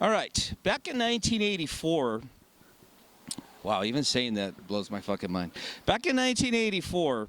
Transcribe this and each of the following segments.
All right, back in 1984. Wow, even saying that blows my fucking mind. Back in 1984,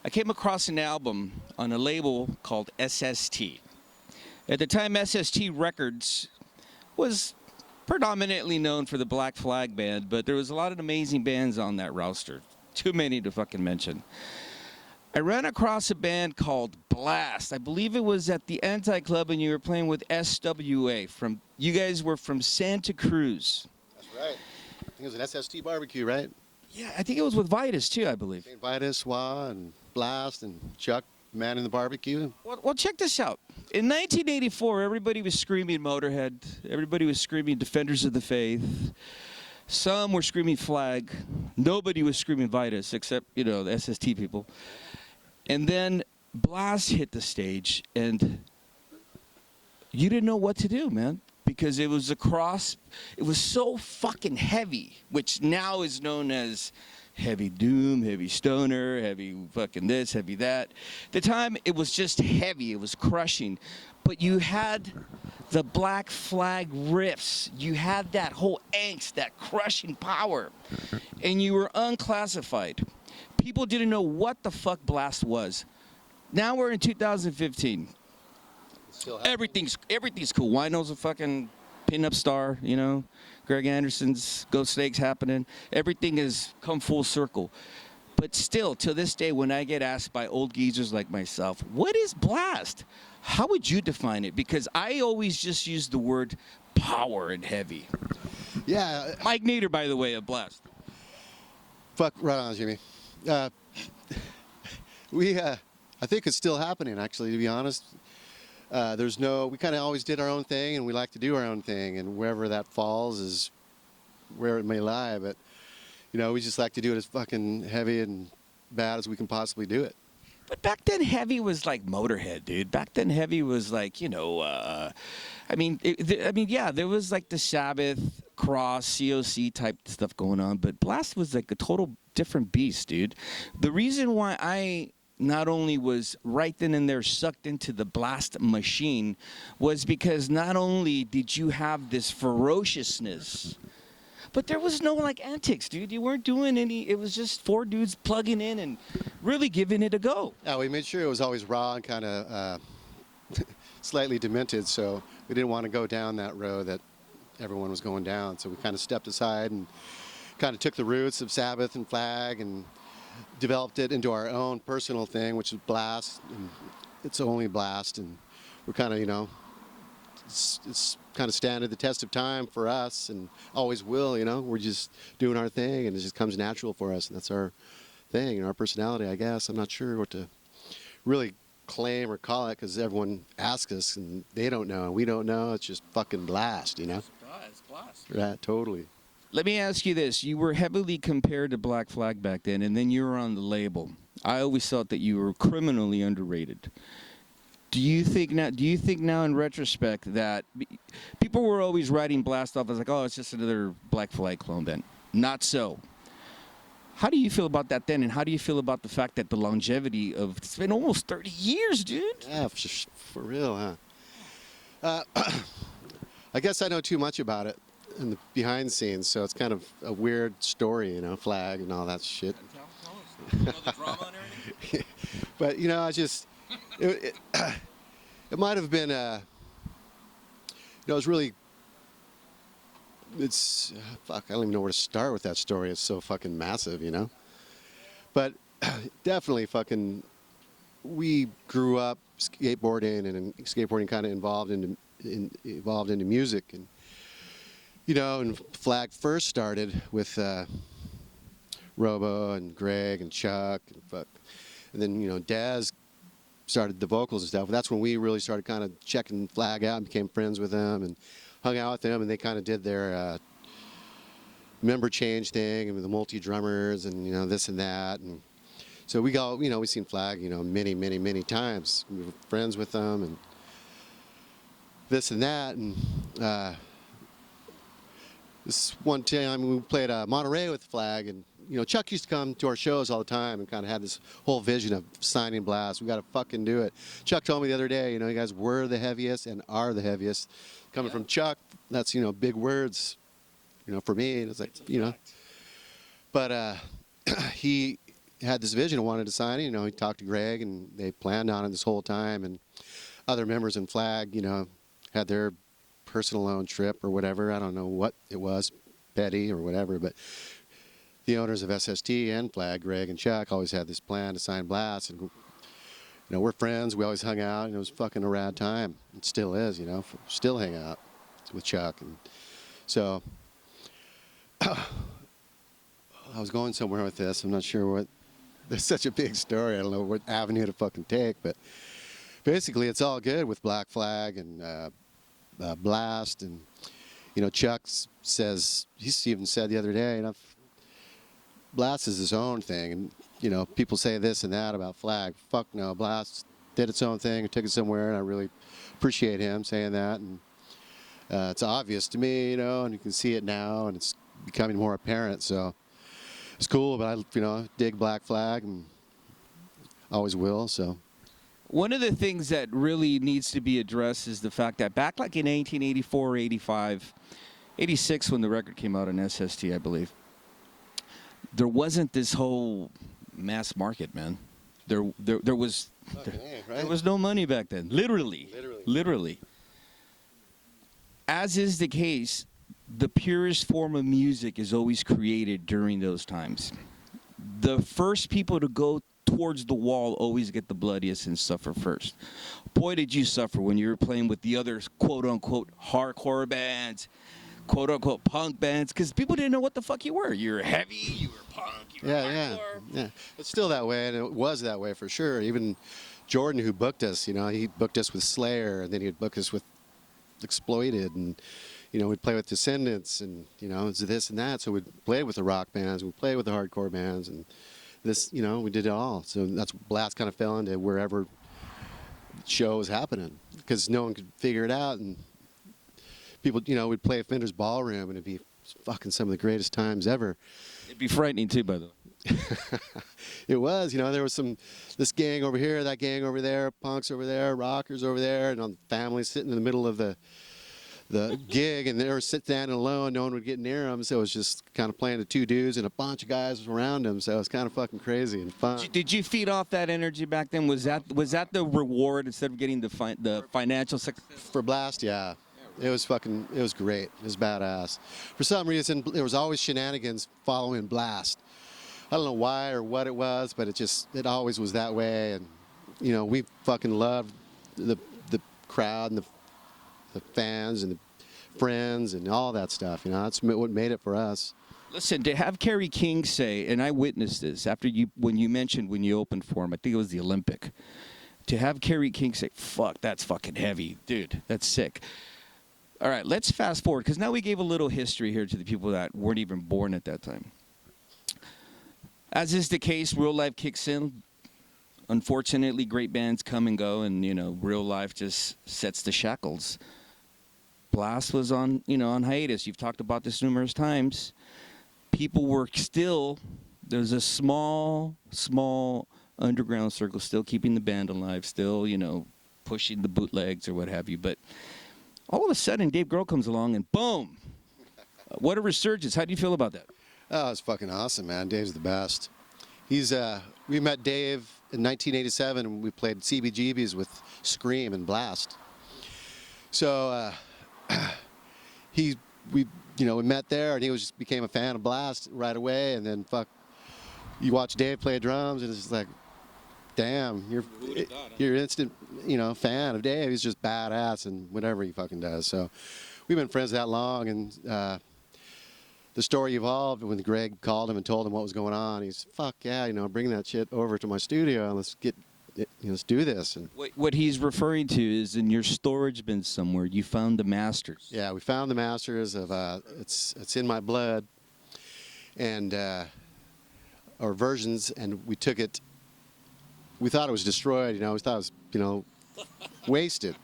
I came across an album on a label called SST. At the time, SST Records was predominantly known for the Black Flag band, but there was a lot of amazing bands on that roster. Too many to fucking mention. I ran across a band called Bl'ast. I believe it was at the Anti-Club and you were playing with SWA. You guys were from Santa Cruz. That's right. I think it was an SST barbecue, right? Yeah, I think it was with Vitus too, I believe. Vitus, Wah, and Bl'ast, and Chuck, man in the barbecue. Well, check this out. In 1984, everybody was screaming Motorhead. Everybody was screaming Defenders of the Faith. Some were screaming Flag. Nobody was screaming Vitus except, the SST people. And then Bl'ast hit the stage, and you didn't know what to do, man, because it was it was so fucking heavy, which now is known as heavy doom, heavy stoner, heavy fucking this, heavy that. At the time, it was just heavy, it was crushing, but you had the Black Flag riffs, you had that whole angst, that crushing power, and you were unclassified. People didn't know what the fuck Bl'ast was. Now we're in 2015. Everything's cool. Wino's a fucking pin-up star, Greg Anderson's Ghost Snake's happening. Everything has come full circle. But still, to this day, when I get asked by old geezers like myself, what is Bl'ast? How would you define it? Because I always just use the word power and heavy. Yeah. Mike Nieder, by the way, of Bl'ast. Fuck, right on, Jimmy. I think it's still happening, actually, to be honest. We kind of always did our own thing, and we like to do our own thing, and wherever that falls is where it may lie, but, we just like to do it as fucking heavy and bad as we can possibly do it. But back then, heavy was like Motorhead, dude. Back then, heavy was like, yeah, there was like the Sabbath, Cross, COC type stuff going on, but Bl'ast was like a total different beast, dude. The reason why I not only was right then and there sucked into the Bl'ast machine was because not only did you have this ferociousness, but there was no like antics, dude. You weren't doing any, it was just four dudes plugging in and really giving it a go. Yeah, we made sure it was always raw and kind of slightly demented, so we didn't want to go down that road that everyone was going down, so we kind of stepped aside and kind of took the roots of Sabbath and Flag and developed it into our own personal thing, which is Bl'ast, and it's only Bl'ast, and we're kind of, it's kind of standing the test of time for us, and always will, we're just doing our thing, and it just comes natural for us, and that's our thing, and our personality, I guess. I'm not sure what to really claim or call it, because everyone asks us, and they don't know, and we don't know. It's just fucking Bl'ast, It's Bl'ast. Right, totally. Let me ask you this. You were heavily compared to Black Flag back then, and then you were on the label. I always thought that you were criminally underrated. Do you think now in retrospect that people were always writing Bl'ast off as like, oh, it's just another Black Flag clone band? Not so. How do you feel about that then, and how do you feel about the fact that the longevity of, it's been almost 30 years, dude? Yeah, for real, huh? I guess I know too much about it in the behind the scenes, so it's kind of a weird story, Flag and all that shit. The drama and everything? But, I just, it might have been, it was really, fuck, I don't even know where to start with that story. It's so fucking massive, But definitely fucking, we grew up skateboarding, and skateboarding kind of evolved into music, and and Flag first started with Robo and Greg and Chuck and then Daz started the vocals and stuff. That's when we really started kind of checking Flag out and became friends with them and hung out with them, and they kind of did their member change thing and the multi drummers and this and that, and so we go, we've seen Flag many times. We were friends with them and this and that, and this one time we played Monterey with Flag, and Chuck used to come to our shows all the time and kind of had this whole vision of signing Bl'ast. We got to fucking do it. Chuck told me the other day, you guys were the heaviest and are the heaviest. Coming from Chuck, that's, big words, for me. And it's like, But he had this vision and wanted to sign it. He talked to Greg, and they planned on it this whole time. And other members in Flag, had their personal own trip or whatever. I don't know what it was, petty or whatever. But the owners of SST and Flag, Greg and Chuck, always had this plan to sign Bl'ast. And, we're friends. We always hung out. And it was fucking a rad time. It still is, still hang out with Chuck. And so I was going somewhere with this. I'm not sure what. There's such a big story. I don't know what avenue to fucking take. But basically, it's all good with Black Flag and Bl'ast. And, Chuck says, he even said the other day, Bl'ast is his own thing. And, people say this and that about Flag. Fuck no. Bl'ast did its own thing and took it somewhere. And I really appreciate him saying that. And it's obvious to me, and you can see it now. And it's becoming more apparent. So it's cool, but I dig Black Flag and always will. So One of the things that really needs to be addressed is the fact that back like in 1984, 85, 86 when the record came out on SST, I believe, there wasn't this whole mass market, man. There was no money back then. Literally. As is the case, the purest form of music is always created during those times. The first people to go towards the wall always get the bloodiest and suffer first. Boy, did you suffer when you were playing with the other quote-unquote hardcore bands, quote-unquote punk bands, because people didn't know what the fuck you were. You were heavy, you were punk, you were hardcore. Yeah. It's still that way, and it was that way for sure. Even Jordan, who booked us, he booked us with Slayer, and then he'd book us with Exploited, and we'd play with Descendants, and it's this and that. So we'd play with the rock bands, we'd play with the hardcore bands, and this, we did it all. So that's Bl'ast kind of fell into wherever show was happening, because no one could figure it out, and people, we'd play at Fender's Ballroom, and it'd be fucking some of the greatest times ever. It'd be frightening too, by the way. It was, there was this gang over here, that gang over there, punks over there, rockers over there, and families sitting in the middle of the gig, and they were standing alone. No one would get near them, so it was just kind of playing to two dudes and a bunch of guys around them. So it was kind of fucking crazy and fun. Did you feed off that energy back then? Was that the reward instead of getting the financial success? For Bl'ast, yeah. It was great. It was badass. For some reason, there was always shenanigans following Bl'ast. I don't know why or what it was, but it always was that way. And, we fucking loved the crowd and the fans and the friends and all that stuff. That's what made it for us. Listen, to have Kerry King say, and I witnessed this when you mentioned when you opened for him, I think it was the Olympic, to have Kerry King say, fuck, that's fucking heavy. Dude, that's sick. All right, let's fast forward, because now we gave a little history here to the people that weren't even born at that time. As is the case, real life kicks in. Unfortunately, great bands come and go, and, real life just sets the shackles. Bl'ast was on hiatus. You've talked about this numerous times. People were still, there's a small underground circle still keeping the band alive, still, pushing the bootlegs or what have you. But all of a sudden, Dave Grohl comes along and boom! What a resurgence. How do you feel about that? Oh, it's fucking awesome, man. Dave's the best. We met Dave in 1987, and we played CBGBs with Scream and Bl'ast. So we met there, and he just became a fan of Bl'ast right away. And then you watch Dave play drums, and it's just like, damn, you're instant, fan of Dave. He's just badass and whatever he fucking does. So we've been friends that long, and the story evolved when Greg called him and told him what was going on. He's, fuck yeah, bring that shit over to my studio and let's do this. And what he's referring to is in your storage bin somewhere, you found the masters. Yeah, we found the masters of it's in my blood, and or versions, and we took it. We thought it was destroyed, we thought it was, wasted.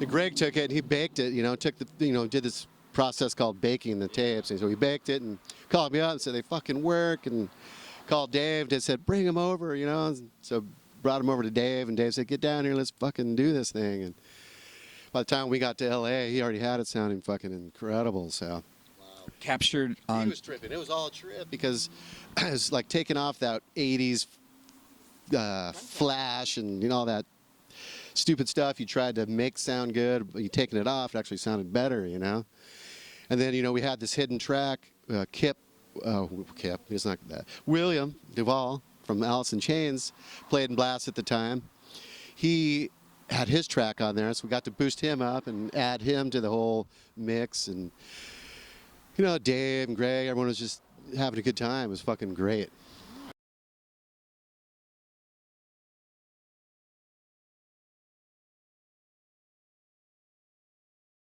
And Greg took it and he baked it, took the, did this process called baking the tapes. And so he baked it and called me up and said they fucking work, and called Dave. They said bring him over, you know. So brought him over to Dave, and Dave said get down here, let's fucking do this thing. And by the time we got to LA, he already had it sounding fucking incredible. So Captured on. he was tripping. It was all a trip because it was like taking off that '80s flash and all that stupid stuff you tried to make sound good, but you taking it off, it actually sounded better, you know. And then we had this hidden track. Kip, he's not that. William Duvall from Alice in Chains played in Bl'ast at the time. He had his track on there, so we got to boost him up and add him to the whole mix. And Dave and Greg, everyone was just having a good time. It was fucking great.